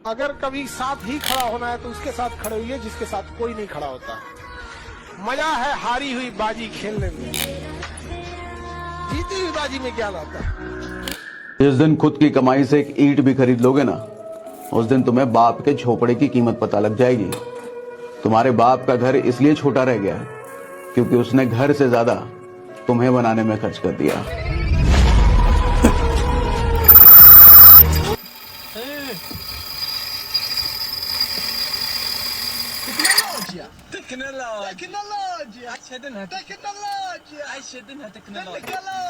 अगर कभी साथ ही खड़ा होना है तो उसके साथ खड़े हुई है जिसके साथ कोई नहीं खड़ा होता। मजा है हारी हुई बाजी खेलने में, जीती हुई बाजी में क्या आता है। जिस दिन खुद की कमाई से एक ईंट भी खरीद लोगे ना, उस दिन तुम्हें बाप के झोपड़े की कीमत पता लग जाएगी। तुम्हारे बाप का घर इसलिए छोटा रह गया क्योंकि उसने घर से ज्यादा तुम्हें बनाने में खर्च कर दिया। Tecnologia.